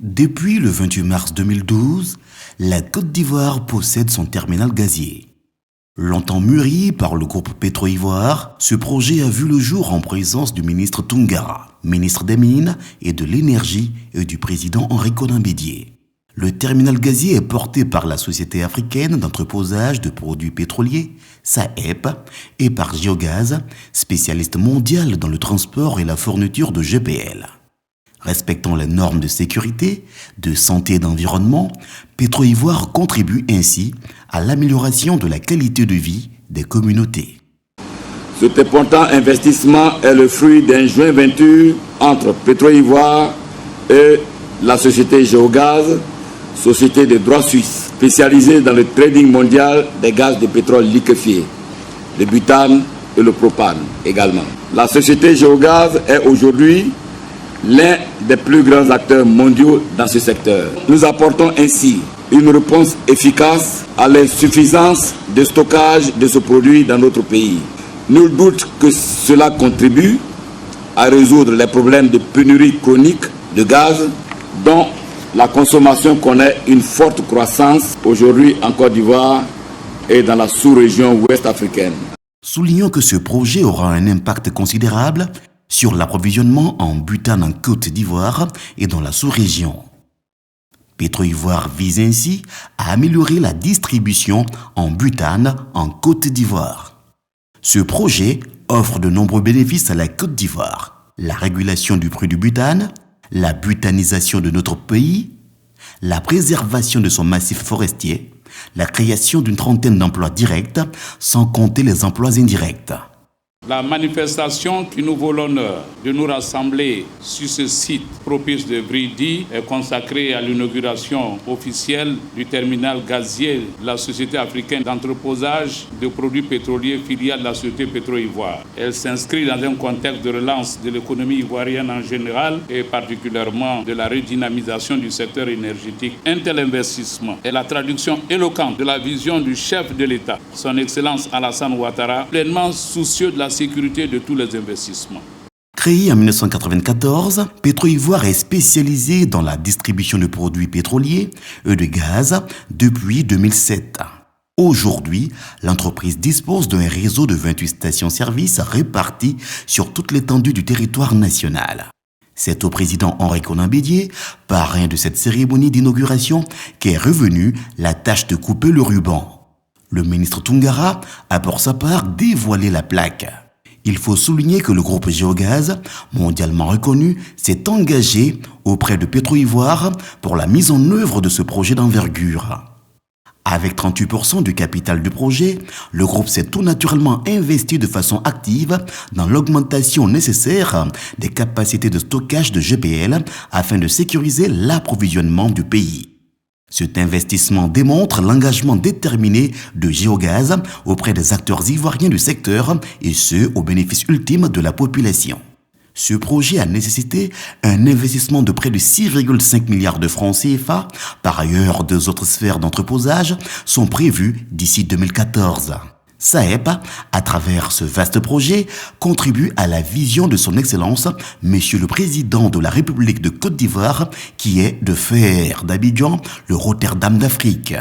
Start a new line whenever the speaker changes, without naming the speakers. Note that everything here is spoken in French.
Depuis le 28 mars 2012, la Côte d'Ivoire possède son terminal gazier. Longtemps mûri par le groupe Petro-Ivoire, ce projet a vu le jour en présence du ministre Toungara, ministre des Mines et de l'Énergie et du président Henri Konan Bédié. Le terminal gazier est porté par la Société africaine d'entreposage de produits pétroliers, SAEP, et par Géogaz, spécialiste mondial dans le transport et la fourniture de GPL. Respectant les normes de sécurité, de santé et d'environnement, Petro-Ivoire contribue ainsi à l'amélioration de la qualité de vie des communautés.
Cet important investissement est le fruit d'un joint venture entre Petro-Ivoire et la société Géogaz, société de droit suisse, spécialisée dans le trading mondial des gaz de pétrole liquéfié, le butane et le propane également. La société Géogaz est aujourd'hui l'un des plus grands acteurs mondiaux dans ce secteur. Nous apportons ainsi une réponse efficace à l'insuffisance de stockage de ce produit dans notre pays. Nul doute que cela contribue à résoudre les problèmes de pénurie chronique de gaz dont la consommation connaît une forte croissance aujourd'hui en Côte d'Ivoire et dans la sous-région ouest africaine.
Soulignons que ce projet aura un impact considérable sur l'approvisionnement en butane en Côte d'Ivoire et dans la sous-région. Petro-Ivoire vise ainsi à améliorer la distribution en butane en Côte d'Ivoire. Ce projet offre de nombreux bénéfices à la Côte d'Ivoire. La régulation du prix du butane, la butanisation de notre pays, la préservation de son massif forestier, la création d'une trentaine d'emplois directs, sans compter les emplois indirects.
La manifestation qui nous vaut l'honneur de nous rassembler sur ce site propice de Vridi est consacrée à l'inauguration officielle du terminal gazier de la Société africaine d'entreposage de produits pétroliers filiale de la Société Petro-Ivoire. Elle s'inscrit dans un contexte de relance de l'économie ivoirienne en général et particulièrement de la redynamisation du secteur énergétique. Un tel investissement est la traduction éloquente de la vision du chef de l'État, son Excellence Alassane Ouattara, pleinement soucieux de la sécurité de tous les investissements.
Créé en 1994, Petro-Ivoire est spécialisé dans la distribution de produits pétroliers et de gaz depuis 2007. Aujourd'hui, l'entreprise dispose d'un réseau de 28 stations-service réparties sur toute l'étendue du territoire national. C'est au président Henri Konan Bédié, parrain de cette cérémonie d'inauguration, qu'est revenue la tâche de couper le ruban. Le ministre Toungara a pour sa part dévoilé la plaque. Il faut souligner que le groupe Géogaz, mondialement reconnu, s'est engagé auprès de Petro-Ivoire pour la mise en œuvre de ce projet d'envergure. Avec 38% du capital du projet, le groupe s'est tout naturellement investi de façon active dans l'augmentation nécessaire des capacités de stockage de GPL afin de sécuriser l'approvisionnement du pays. Cet investissement démontre l'engagement déterminé de Géogaz auprès des acteurs ivoiriens du secteur et ce, au bénéfice ultime de la population. Ce projet a nécessité un investissement de près de 6,5 milliards de francs CFA. Par ailleurs, deux autres sphères d'entreposage sont prévues d'ici 2014. SAEP, à travers ce vaste projet, contribue à la vision de son Excellence, Monsieur le Président de la République de Côte d'Ivoire, qui est de faire d'Abidjan le Rotterdam d'Afrique.